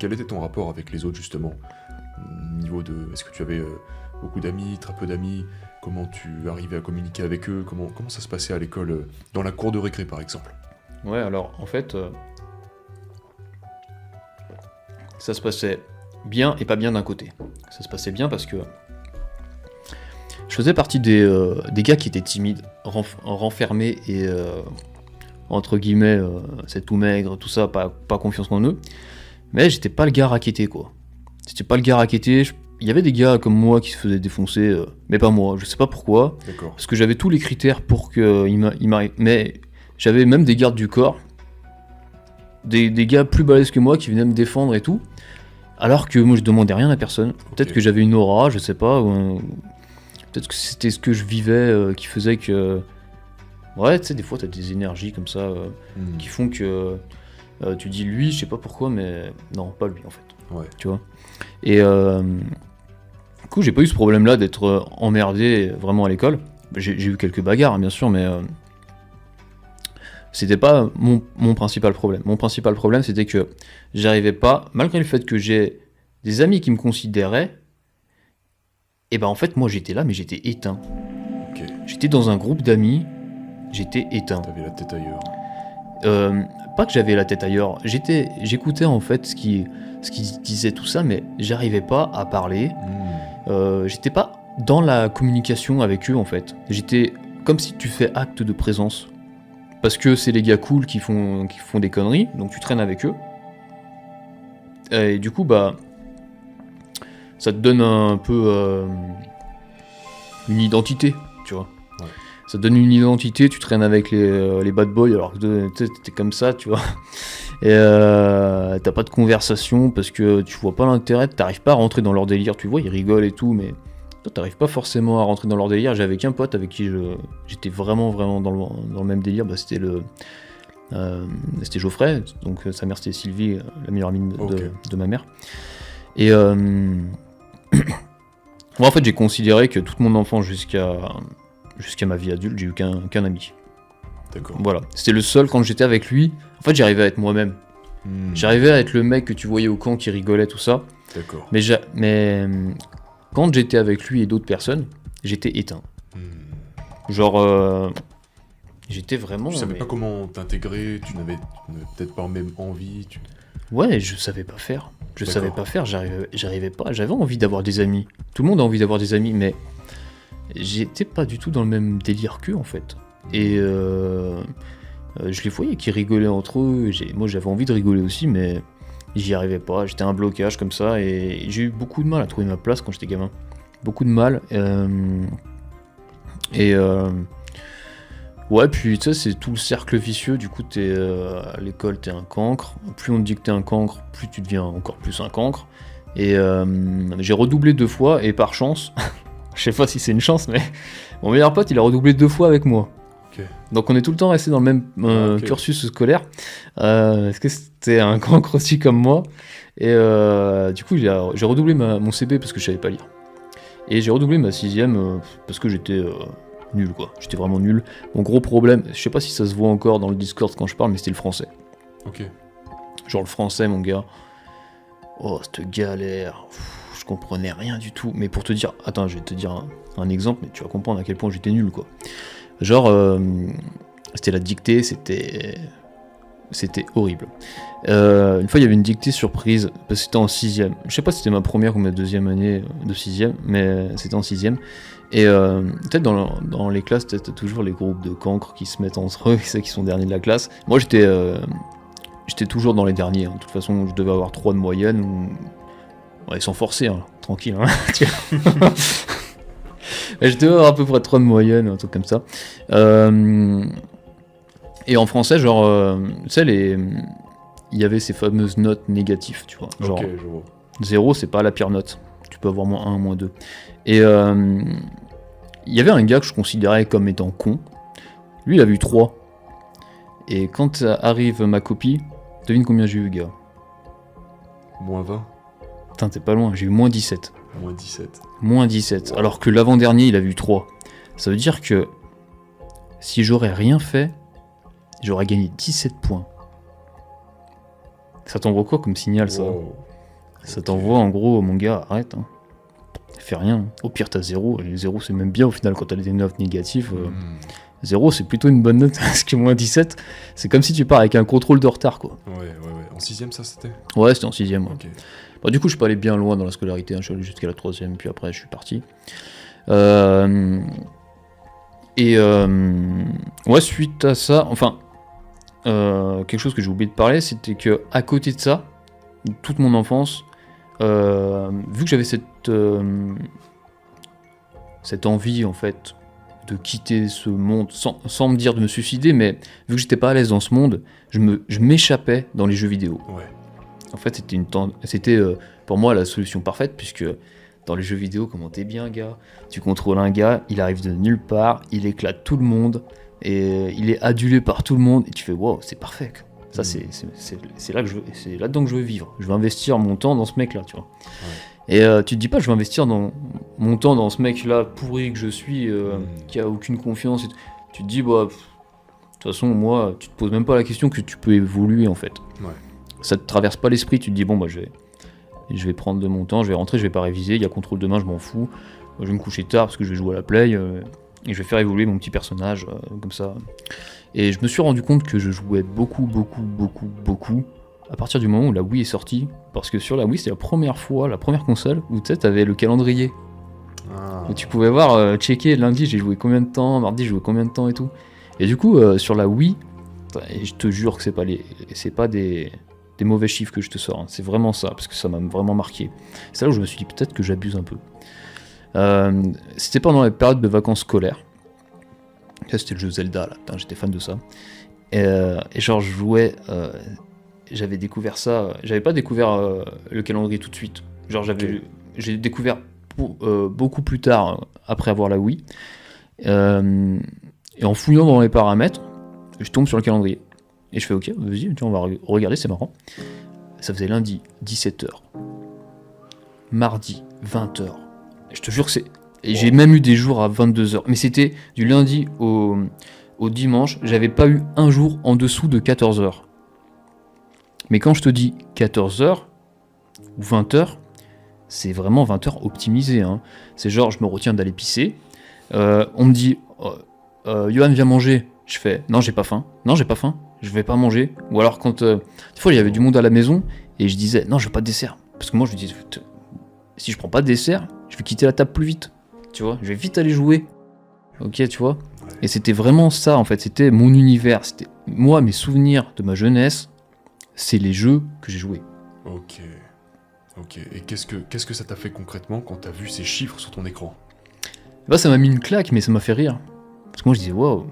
quel était ton rapport avec les autres, justement? Niveau de... Est-ce que tu avais beaucoup d'amis, très peu d'amis? Comment tu arrivais à communiquer avec eux? Comment ça se passait à l'école, dans la cour de récré, par exemple? Ouais, alors en fait, ça se passait bien et pas bien d'un côté. Ça se passait bien parce que je faisais partie des gars qui étaient timides, renfermés et entre guillemets, c'est tout maigre, tout ça, pas confiance en eux. Mais j'étais pas le gars racketté, quoi. J'étais pas le gars racketté. Il y avait des gars comme moi qui se faisaient défoncer, mais pas moi. Je sais pas pourquoi. D'accord. Parce que j'avais tous les critères pour qu'il m'arrive. Mais j'avais même des gardes du corps, des gars plus balèzes que moi qui venaient me défendre et tout. Alors que moi je demandais rien à personne. Peut-être que j'avais une aura, je sais pas. Peut-être que c'était ce que je vivais qui faisait que. Ouais, tu sais, des fois t'as des énergies comme ça qui font que tu dis lui, je sais pas pourquoi, mais non, pas lui en fait. Ouais. Tu vois. Et du coup, j'ai pas eu ce problème-là d'être emmerdé vraiment à l'école. J'ai eu quelques bagarres, hein, bien sûr, mais c'était pas mon principal problème. Mon principal problème, c'était que j'arrivais pas, malgré le fait que j'ai des amis qui me considéraient, et ben en fait, moi j'étais là, mais j'étais éteint. Ok. J'étais dans un groupe d'amis, j'étais éteint. T'avais la tête ailleurs. Pas que j'avais la tête ailleurs, j'écoutais en fait ce qu'ils disaient tout ça, mais j'arrivais pas à parler. J'étais pas dans la communication avec eux en fait. J'étais comme si tu fais acte de présence. Parce que c'est les gars cool qui font des conneries, donc tu traînes avec eux. Et du coup, bah, ça te donne un peu une identité, tu vois. Ouais. Ça te donne une identité, tu traînes avec les bad boys alors que t'es comme ça, tu vois. Et t'as pas de conversation parce que tu vois pas l'intérêt, t'arrives pas à rentrer dans leur délire, tu vois, ils rigolent et tout, mais toi t'arrives pas forcément à rentrer dans leur délire. J'avais qu'un pote avec qui j'étais vraiment dans le même délire, bah, c'était Geoffrey, donc sa mère c'était Sylvie, la meilleure amie de ma mère. Et moi en fait j'ai considéré que toute mon enfance jusqu'à ma vie adulte, j'ai eu qu'un ami. D'accord. Voilà, c'était le seul. Quand j'étais avec lui, en fait j'arrivais à être moi-même. J'arrivais à être le mec que tu voyais au camp qui rigolait, tout ça. D'accord. Mais quand j'étais avec lui et d'autres personnes, j'étais éteint. Genre, j'étais vraiment... Tu savais pas comment t'intégrer, tu n'avais peut-être pas même envie. Ouais, je savais pas faire. D'accord. Savais pas faire, j'arrivais pas. J'avais envie d'avoir des amis. Tout le monde a envie d'avoir des amis, mais j'étais pas du tout dans le même délire qu'eux en fait. Et je les voyais qui rigolaient entre eux. Moi j'avais envie de rigoler aussi, mais j'y arrivais pas. J'étais un blocage comme ça et j'ai eu beaucoup de mal à trouver ma place quand j'étais gamin. Beaucoup de mal. Ouais, puis tu sais, c'est tout le cercle vicieux. Du coup, t'es à l'école, t'es un cancre. Plus on te dit que t'es un cancre, plus tu deviens encore plus un cancre. Et j'ai redoublé 2 fois, et par chance, je sais pas si c'est une chance, mais mon meilleur pote, il a redoublé 2 fois avec moi. Okay. Donc on est tout le temps resté dans le même cursus scolaire. Est-ce que c'était un cancre aussi comme moi? Et du coup, j'ai redoublé mon CP parce que je savais pas lire. Et j'ai redoublé ma 6ème parce que j'étais... nul quoi, j'étais vraiment nul. Mon gros problème, je sais pas si ça se voit encore dans le Discord quand je parle, mais c'était le français. Ok. Genre le français, mon gars. Oh, cette galère. Je comprenais rien du tout. Mais pour te dire, attends, je vais te dire un exemple, mais tu vas comprendre à quel point j'étais nul quoi. Genre, c'était la dictée, c'était horrible. Une fois, il y avait une dictée surprise, parce que c'était en 6ème. Je sais pas si c'était ma première ou ma 2ème année de 6ème, mais c'était en 6ème. Et peut-être dans les classes, t'as toujours les groupes de cancres qui se mettent entre eux, qui sont derniers de la classe. Moi, j'étais toujours dans les derniers. Hein. De toute façon, je devais avoir 3 de moyenne. Ouais, sans forcer, hein. Tranquille. Hein. Je devais avoir à peu près 3 de moyenne, un truc comme ça. Et en français, genre, tu sais, il y avait ces fameuses notes négatives, tu vois. Genre, ok, je vois. 0, c'est pas la pire note. Tu peux avoir -1, -2. Et il y avait un gars que je considérais comme étant con. Lui, il avait eu 3. Et quand arrive ma copie, devine combien j'ai eu, gars? -20. Putain, t'es pas loin, j'ai eu -17. -17. -17. Alors que l'avant-dernier, il avait eu 3. Ça veut dire que si j'aurais rien fait, j'aurais gagné 17 points. Ça t'envoie quoi comme signal, ça? Wow. Ça t'envoie en gros, mon gars, arrête. Hein. Fais rien. Au pire, t'as 0. Et 0, c'est même bien au final quand t'as des notes négatives. 0, c'est plutôt une bonne note. Parce que moins 17, c'est comme si tu pars avec un contrôle de retard, quoi. Ouais. En 6ème, ça, c'était? Ouais, c'était en 6ème. Ouais. Ok. Bon, du coup, je suis pas allé bien loin dans la scolarité. Hein. Je suis allé jusqu'à la 3ème, puis après, je suis parti. Ouais, suite à ça, enfin, quelque chose que j'ai oublié de parler, c'était que à côté de ça, toute mon enfance, vu que j'avais cette envie en fait de quitter ce monde sans me dire de me suicider, mais vu que j'étais pas à l'aise dans ce monde, je m'échappais dans les jeux vidéo. Ouais. En fait, c'était pour moi la solution parfaite, puisque dans les jeux vidéo, comment t'es bien, gars, tu contrôles un gars, il arrive de nulle part, il éclate tout le monde, et il est adulé par tout le monde, et tu fais wow, c'est parfait. Ça, c'est là que c'est là-dedans que je veux vivre. Je veux investir mon temps dans ce mec-là, tu vois. Ouais. Et tu te dis pas, je vais investir mon temps dans ce mec-là pourri que je suis, qui a aucune confiance. Tu te dis, bah, de toute façon, moi, tu te poses même pas la question que tu peux évoluer, en fait. Ouais. Ça te traverse pas l'esprit, tu te dis, bon, bah, je vais prendre de mon temps, je vais rentrer, je vais pas réviser, il y a contrôle demain, je m'en fous. Je vais me coucher tard parce que je vais jouer à la play, et je vais faire évoluer mon petit personnage, comme ça. Et je me suis rendu compte que je jouais beaucoup à partir du moment où la Wii est sortie, parce que sur la Wii, c'était la première console où tu sais, t'avais le calendrier. Et tu pouvais voir, checker lundi, j'ai joué combien de temps, mardi, j'ai joué combien de temps et tout. Et du coup, sur la Wii, et je te jure que c'est pas des mauvais chiffres que je te sors, hein. C'est vraiment ça, parce que ça m'a vraiment marqué. C'est là où je me suis dit peut-être que j'abuse un peu. C'était pendant la période de vacances scolaires. Ça, c'était le jeu Zelda, là. Putain, j'étais fan de ça. Et genre, je jouais. J'avais découvert ça. J'avais pas découvert le calendrier tout de suite. Genre, j'ai découvert beaucoup plus tard, après avoir la Wii. Et en fouillant dans les paramètres, je tombe sur le calendrier. Et je fais ok, vas-y, on va regarder, c'est marrant. Ça faisait lundi, 17h. Mardi, 20h. Je te jure que c'est. Et j'ai même eu des jours à 22h. Mais c'était du lundi au dimanche. J'avais pas eu un jour en dessous de 14h. Mais quand je te dis 14h ou 20h, c'est vraiment 20h optimisé. Hein. C'est genre, je me retiens d'aller pisser. On me dit, Johan, viens manger. Je fais, non, j'ai pas faim. Je vais pas manger. Ou alors quand des fois il y avait du monde à la maison et je disais, non, je veux pas de dessert. Parce que moi je me disais, si je prends pas de dessert, je vais quitter la table plus vite. Tu vois, je vais vite aller jouer. Ok, tu vois. Et c'était vraiment ça en fait, c'était mon univers. C'était moi, mes souvenirs de ma jeunesse, c'est les jeux que j'ai joués. Ok. Et qu'est-ce que ça t'a fait concrètement quand t'as vu ces chiffres sur ton écran? Bah, ça m'a mis une claque, mais ça m'a fait rire. Parce que moi je disais, waouh.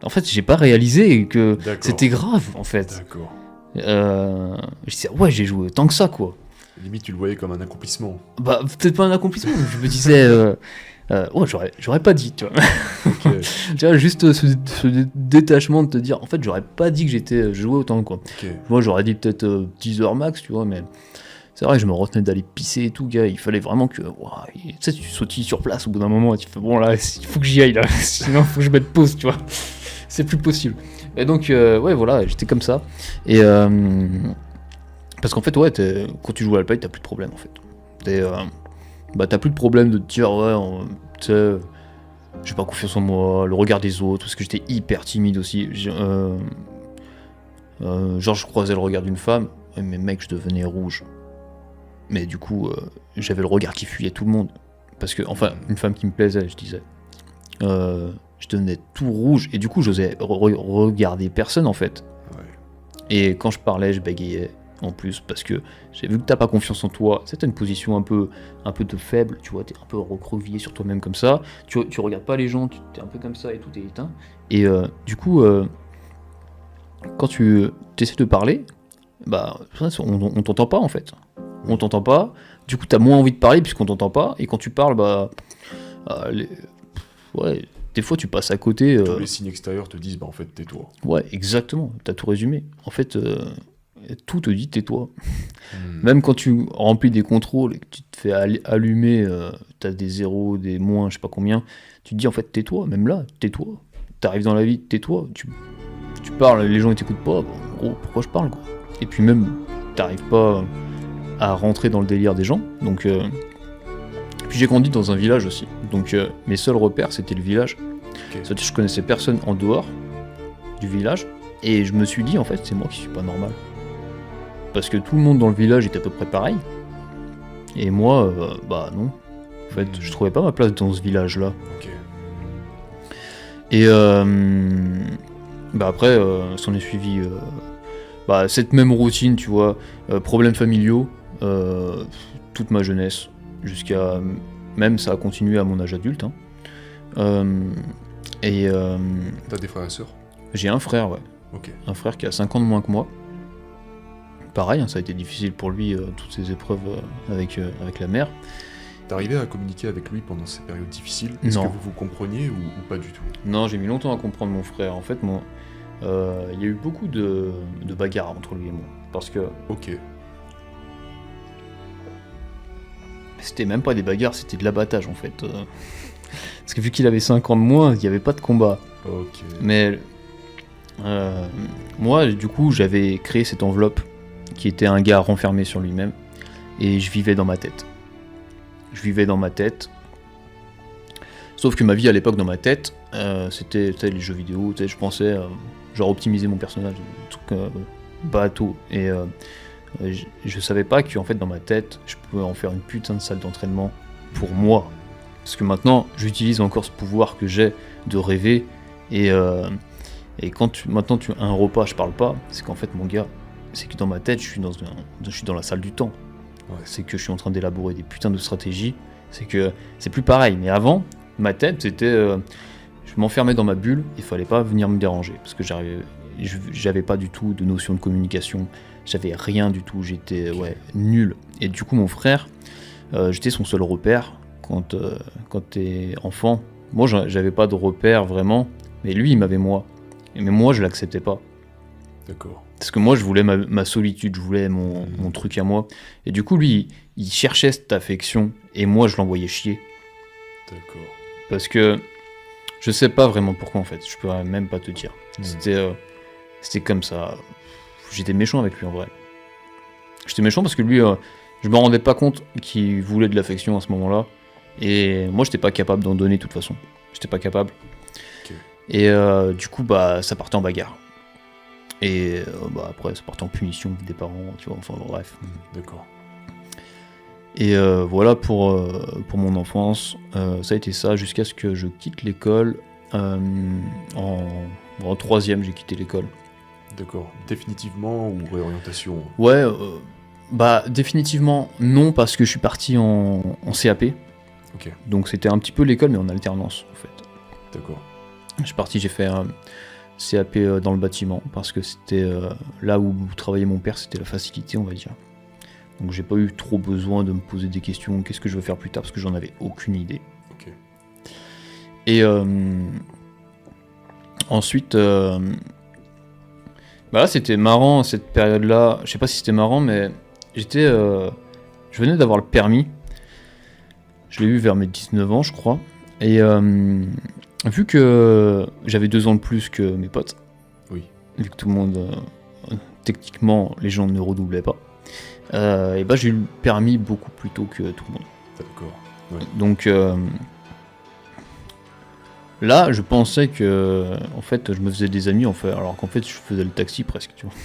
En fait, j'ai pas réalisé que c'était grave, en fait. D'accord. Je disais, ouais, j'ai joué tant que ça, quoi. Limite, tu le voyais comme un accomplissement. Bah, peut-être pas un accomplissement, je me disais, ouais, j'aurais pas dit, tu vois. Okay. Tu vois, juste ce détachement de te dire, en fait, j'aurais pas dit que j'étais joué autant, quoi. Okay. Moi, j'aurais dit peut-être 10 heures max, tu vois, mais c'est vrai que je me retenais d'aller pisser et tout, gars. Il fallait vraiment que, tu sais, tu sautilles sur place au bout d'un moment et tu fais, bon, là, il faut que j'y aille, là, sinon, faut que je mette pause, tu vois. C'est plus possible. Et donc, ouais, voilà, j'étais comme ça. Et parce qu'en fait, ouais, quand tu joues à la play, t'as plus de problème, en fait. T'as plus de problème de te dire, ouais, tu sais, j'ai pas confiance en moi, le regard des autres, parce que j'étais hyper timide aussi. Genre, je croisais le regard d'une femme, mais mec, je devenais rouge. Mais du coup, j'avais le regard qui fuyait tout le monde. Parce que, enfin, une femme qui me plaisait, je disais. Je devenais tout rouge et du coup j'osais regarder personne en fait. Ouais. Et quand je parlais, je bégayais en plus parce que j'ai vu que t'as pas confiance en toi. C'était une position un peu de faible, tu vois, t'es un peu recroquevillé sur toi-même comme ça. Tu regardes pas les gens, t'es un peu comme ça et tout est éteint. Et du coup, quand tu essaies de parler, bah on t'entend pas en fait. On t'entend pas. Du coup, t'as moins envie de parler puisqu'on t'entend pas. Et quand tu parles, bah ouais. Des fois, tu passes à côté. Tous les signes extérieurs te disent, bah en fait, tais-toi. Ouais, exactement. T'as tout résumé. En fait, tout te dit, tais-toi. Même quand tu remplis des contrôles et que tu te fais allumer, t'as des zéros, des moins, je sais pas combien, tu te dis, en fait, tais-toi. Même là, tais-toi. T'arrives dans la vie, tais-toi. Tu parles, les gens ils t'écoutent pas. Bon, en gros, pourquoi je parle, quoi. Et puis même, t'arrives pas à rentrer dans le délire des gens. Donc, puis j'ai grandi dans un village aussi. Donc mes seuls repères, c'était le village. Ok. C'est-à-dire que je connaissais personne en dehors du village. Et je me suis dit, en fait, c'est moi qui suis pas normal. Parce que tout le monde dans le village était à peu près pareil. Et moi, bah non. En fait, je trouvais pas ma place dans ce village-là. Ok. Et bah après, s'en est suivi bah, cette même routine, tu vois, problèmes familiaux, toute ma jeunesse, jusqu'à même ça a continué à mon âge adulte. Hein. T'as des frères et sœurs? J'ai un frère, ouais, Ok. un frère qui a 5 ans de moins que moi. Pareil, hein, ça a été difficile pour lui, toutes ces épreuves avec la mère. T'arrivais à communiquer avec lui pendant ces périodes difficiles? Est-ce Non. que vous vous compreniez ou pas du tout? Non, j'ai mis longtemps à comprendre mon frère. En fait, moi, il y a eu beaucoup de bagarres entre lui et moi. Parce que Ok. c'était même pas des bagarres, c'était de l'abattage en fait. Parce que vu qu'il avait 5 ans de moins, il n'y avait pas de combat. Ok. Mais moi, du coup, j'avais créé cette enveloppe qui était un gars renfermé sur lui-même. Et je vivais dans ma tête. Je vivais dans ma tête. Sauf que ma vie à l'époque dans ma tête, c'était les jeux vidéo. Je pensais genre optimiser mon personnage, des trucs bateau. Et je savais pas qu'en fait dans ma tête, je pouvais en faire une putain de salle d'entraînement pour moi. Parce que maintenant, j'utilise encore ce pouvoir que j'ai de rêver. Et quand maintenant tu as un repas, je parle pas, c'est qu'en fait mon gars, c'est que dans ma tête, je suis dans la salle du temps. Ouais. C'est que je suis en train d'élaborer des putains de stratégies. C'est que c'est plus pareil. Mais avant, ma tête, c'était... je m'enfermais dans ma bulle, il fallait pas venir me déranger. Parce que j'avais pas du tout de notion de communication. J'avais rien du tout. J'étais nul. Et du coup, mon frère, j'étais son seul repère quand t'es enfant. Moi, j'avais pas de repère vraiment. Mais lui, il m'avait moi. Mais moi, je l'acceptais pas. D'accord. Parce que moi, je voulais ma solitude, je voulais mon truc à moi. Et du coup, lui, il cherchait cette affection, et moi, je l'envoyais chier. D'accord. Parce que je sais pas vraiment pourquoi, en fait. Je peux même pas te dire. C'était comme ça. J'étais méchant avec lui, en vrai. J'étais méchant parce que lui, je me rendais pas compte qu'il voulait de l'affection à ce moment-là. Et moi, j'étais pas capable d'en donner, de toute façon. J'étais pas capable. Ok. Et du coup, bah, ça partait en bagarre. Et bah, après, ça partait en punition des parents, tu vois, enfin bref. D'accord. Et voilà pour mon enfance. Ça a été ça jusqu'à ce que je quitte l'école. En 3ème, j'ai quitté l'école. D'accord. Définitivement ou réorientation? Ouais, bah définitivement non, parce que je suis parti en CAP. Ok. Donc c'était un petit peu l'école, mais en alternance, en fait. D'accord. Je suis parti, j'ai fait un CAP dans le bâtiment, parce que c'était là où travaillait mon père, c'était la facilité, on va dire. Donc j'ai pas eu trop besoin de me poser des questions, qu'est-ce que je veux faire plus tard, parce que j'en avais aucune idée. Ok. Et ensuite, bah là c'était marrant cette période-là. Je sais pas si c'était marrant, mais je venais d'avoir le permis. Je l'ai eu vers mes 19 ans, je crois. Et vu que j'avais 2 ans de plus que mes potes, Oui. vu que tout le monde, techniquement, les gens ne redoublaient pas, et bah j'ai eu le permis beaucoup plus tôt que tout le monde. D'accord. Ouais. Donc là, je pensais que en fait, je me faisais des amis, en fait, alors qu'en fait, je faisais le taxi presque, tu vois.